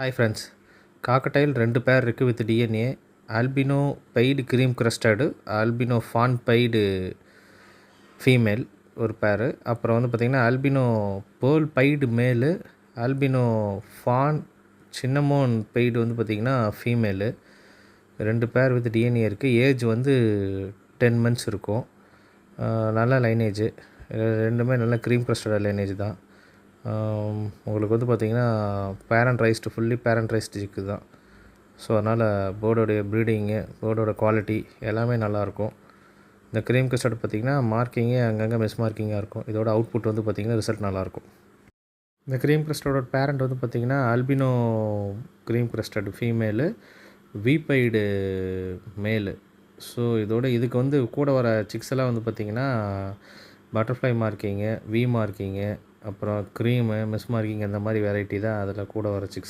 Hi friends, cockatiel 2 பேர் இருக்குது with DNA. Albino pied cream crested, albino fawn pied female ஒரு பேரு. அப்புறம் வந்து பார்த்திங்கன்னா albino pearl pied male, albino fawn cinnamon pied வந்து பார்த்திங்கன்னா ஃபீமேலு. 2 பேர் வித் டிஎன்ஏ இருக்குது. ஏஜ் வந்து 10 months இருக்கும். நல்ல லைனேஜு, ரெண்டுமே நல்ல க்ரீம் க்ரஸ்டட் லைனேஜ் தான். உங்களுக்கு வந்து பார்த்திங்கன்னா பேரண்ட் ஃபுல்லி பேரண்ட் ரைஸ்டு ஜிக்கு தான். ஸோ அதனால் பேர்டோடைய ப்ரீடிங்கு, பேர்டோட குவாலிட்டி எல்லாமே நல்லாயிருக்கும். இந்த க்ரீம் க்ரஸ்டட் பார்த்திங்கன்னா மார்க்கிங்கு அங்கங்கே மிஸ் மார்க்கிங்காக இருக்கும். இதோட அவுட்புட் வந்து பார்த்திங்கன்னா ரிசல்ட் நல்லாயிருக்கும். இந்த க்ரீம் க்ரஸ்டடோட பேரண்ட் வந்து பார்த்திங்கன்னா ஆல்பினோ க்ரீம் க்ரஸ்டட் ஃபீமேலு, வீபைடு மேலு. ஸோ இதுக்கு வந்து கூட வர சிக்ஸ் எல்லாம் வந்து பார்த்திங்கன்னா பட்டர்ஃப்ளை மார்க்கிங்கு, வி மார்க்கிங்கு, அப்புறம் க்ரீமு, மிஸ் மார்க்கிங் அந்த மாதிரி வெரைட்டி தான் அதில் கூட வர சிக்ஸ்.